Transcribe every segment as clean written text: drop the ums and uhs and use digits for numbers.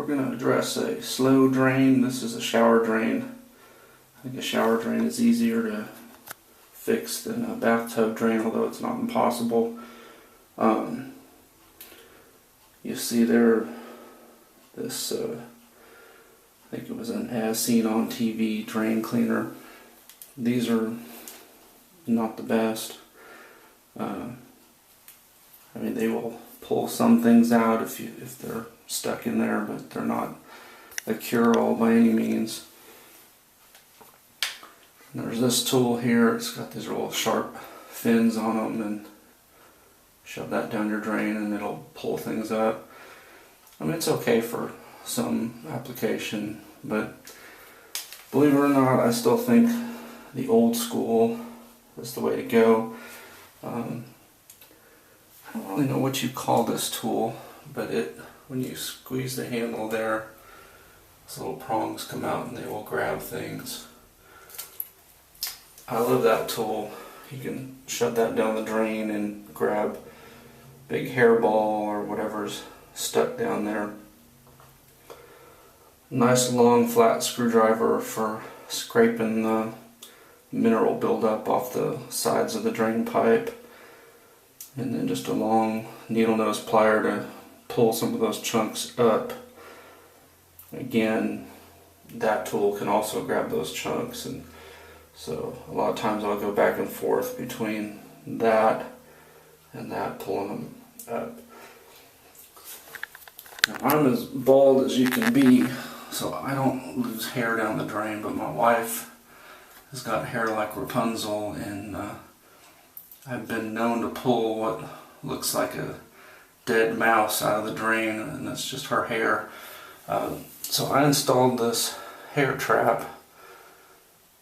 we're going to address a slow drain. This is a shower drain. I think a shower drain is easier to fix than a bathtub drain, although it's not impossible. You see there, this, I think it was an as seen on TV drain cleaner. These are not the best. I mean, they will pull some things out if they're stuck in there, but they're not a cure-all by any means. And there's this tool here. It's got these little sharp fins on them, and shove that down your drain and it'll pull things up. I mean, it's okay for some application, but believe it or not, I still think the old school is the way to go. I don't really know what you call this tool, but when you squeeze the handle there, these little prongs come out and they will grab things. I love that tool. You can shove that down the drain and grab big hairball or whatever's stuck down there. Nice long flat screwdriver for scraping the mineral buildup off the sides of the drain pipe, and then just a long needle nose plier to pull some of those chunks up. Again, that tool can also grab those chunks, and so a lot of times I'll go back and forth between that and that, pulling them up. Now, I'm as bald as you can be, so I don't lose hair down the drain, but my wife has got hair like Rapunzel, and I've been known to pull what looks like a dead mouse out of the drain, and that's just her hair. So I installed this hair trap.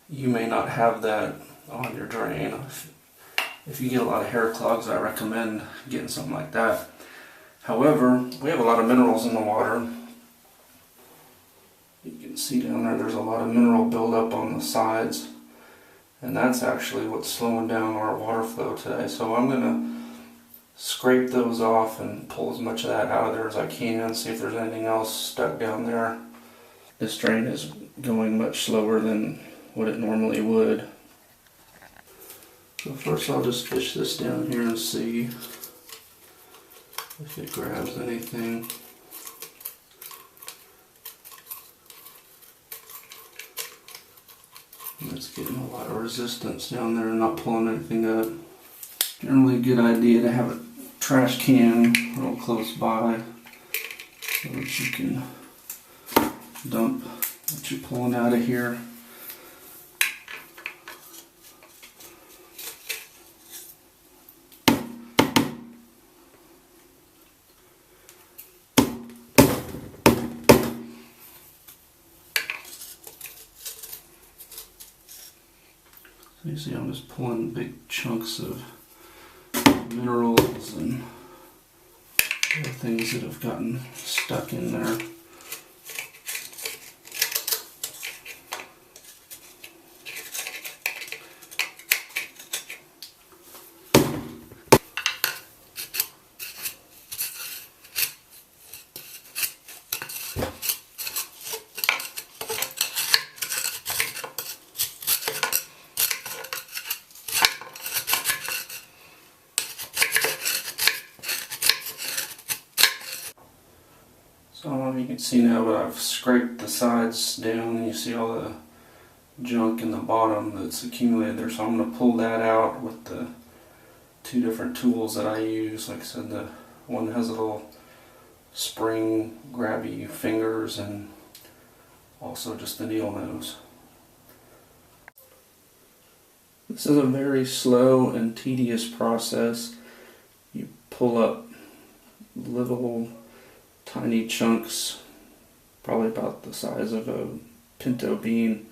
You may not have that on your drain. If you get a lot of hair clogs, I recommend getting something like that. However, we have a lot of minerals in the water. You can see down there, there's a lot of mineral buildup on the sides, and that's actually what's slowing down our water flow today. So I'm going to scrape those off and pull as much of that out of there as I can, see if there's anything else stuck down there. This drain is going much slower than what it normally would. So first I'll just fish this down here and see if it grabs anything. And it's getting a lot of resistance down there and not pulling anything up. Generally a good idea to have a trash can real close by so that you can dump what you're pulling out of here. So you see I'm just pulling big chunks of minerals and other things that have gotten stuck in there. So you can see now, but I've scraped the sides down and you see all the junk in the bottom that's accumulated there. So I'm going to pull that out with the two different tools that I use. Like I said, the one has a little spring grabby fingers and also just the needle nose. This is a very slow and tedious process. You pull up little tiny chunks, probably about the size of a pinto bean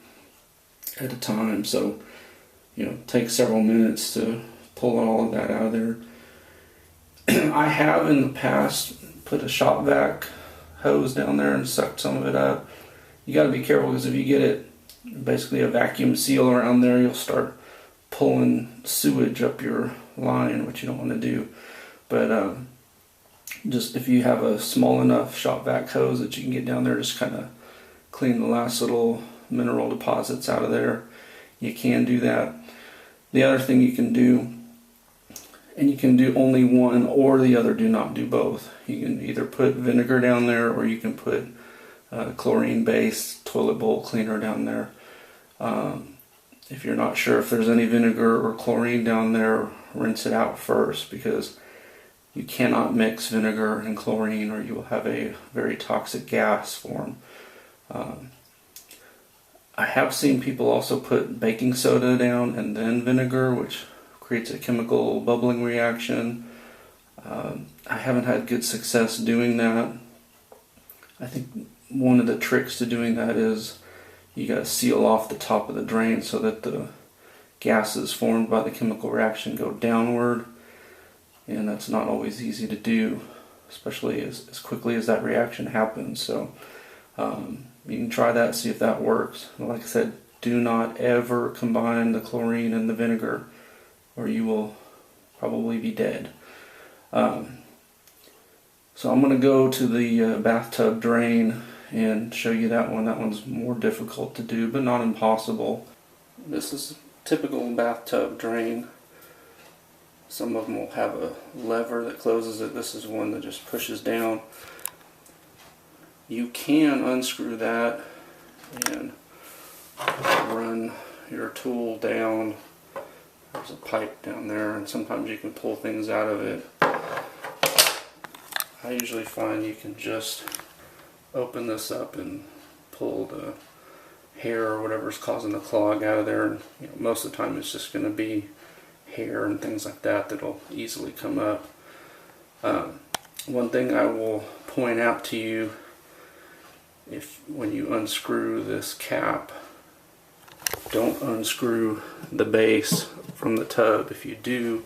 at a time. So, it takes several minutes to pull all of that out of there. I have in the past put a shop vac hose down there and sucked some of it up. You got to be careful, because if you get it basically a vacuum seal around there, you'll start pulling sewage up your line, which you don't want to do. But just if you have a small enough shop vac hose that you can get down there, just kind of clean the last little mineral deposits out of there. You can do that. The other thing you can do, and you can do only one or the other, do not do both. You can either put vinegar down there, or you can put chlorine-based toilet bowl cleaner down there. If you're not sure if there's any vinegar or chlorine down there, rinse it out first, because you cannot mix vinegar and chlorine or you will have a very toxic gas form. I have seen people also put baking soda down and then vinegar, which creates a chemical bubbling reaction. I haven't had good success doing that. I think one of the tricks to doing that is you got to seal off the top of the drain so that the gases formed by the chemical reaction go downward, and that's not always easy to do, especially as quickly as that reaction happens. So you can try that, see if that works. And like I said, do not ever combine the chlorine and the vinegar, or you will probably be dead. So I'm going to go to the bathtub drain and show you that one. That one's more difficult to do, but not impossible. This is a typical bathtub drain. Some of them will have a lever that closes it. This is one that just pushes down. You can unscrew that and run your tool down. There's a pipe down there, and sometimes you can pull things out of it. I usually find you can just open this up and pull the hair or whatever's causing the clog out of there. And, most of the time it's just going to be hair and things like that that'll easily come up. One thing I will point out to you, when you unscrew this cap, don't unscrew the base from the tub. If you do,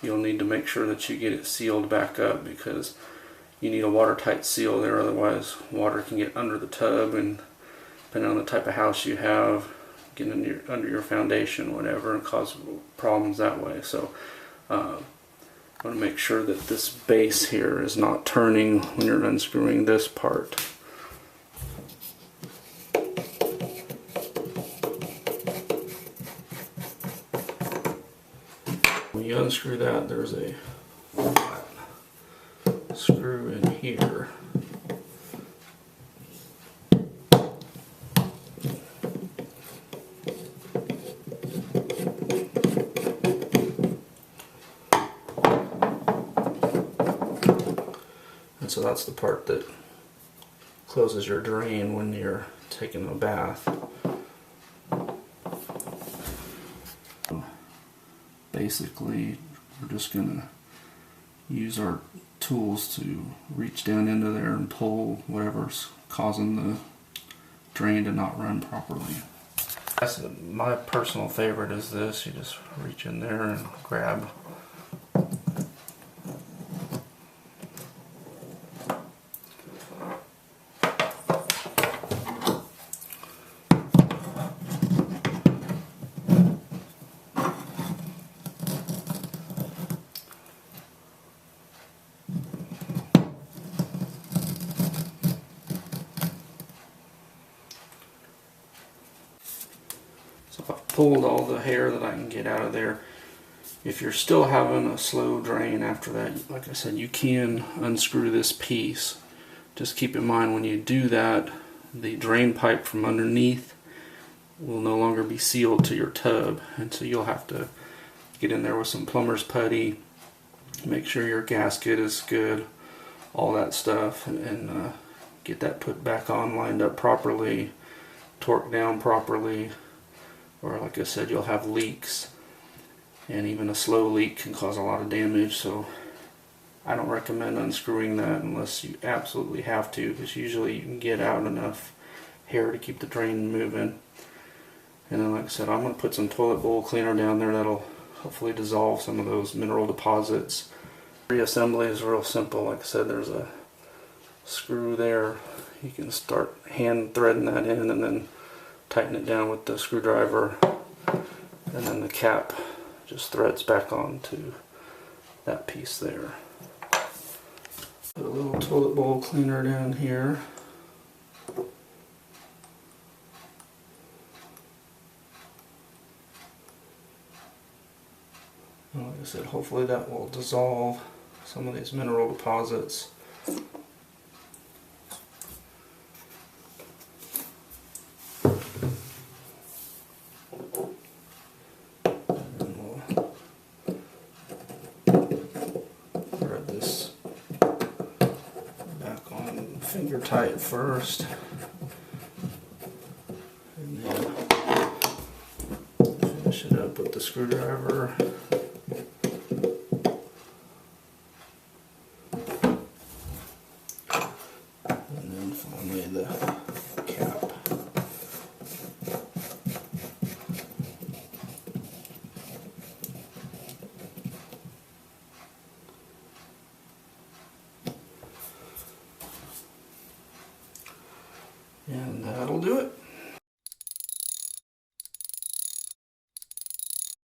you'll need to make sure that you get it sealed back up, because you need a watertight seal there, otherwise water can get under the tub, and depending on the type of house you have, get under your foundation, whatever, and cause problems that way. So I want to make sure that this base here is not turning when you're unscrewing this part. When you unscrew that, there's a flat screw in here. And so that's the part that closes your drain when you're taking a bath. Basically, we're just going to use our tools to reach down into there and pull whatever's causing the drain to not run properly. My personal favorite is this. You just reach in there and grab. So I've pulled all the hair that I can get out of there. If you're still having a slow drain after that, like I said, you can unscrew this piece. Just keep in mind, when you do that, the drain pipe from underneath will no longer be sealed to your tub, and so you'll have to get in there with some plumber's putty, make sure your gasket is good, all that stuff, and get that put back on, lined up properly, torqued down properly. Or like I said, you'll have leaks, and even a slow leak can cause a lot of damage. So I don't recommend unscrewing that unless you absolutely have to, because usually you can get out enough hair to keep the drain moving. And then, like I said, I'm going to put some toilet bowl cleaner down there that'll hopefully dissolve some of those mineral deposits. Reassembly is real simple. Like I said, there's a screw there. You can start hand threading that in and then tighten it down with the screwdriver, and then the cap just threads back onto that piece there. Put a little toilet bowl cleaner down here. And like I said, hopefully that will dissolve some of these mineral deposits. Finger tight first, and then finish it up with the screwdriver. And then finally the cap. And that'll do it.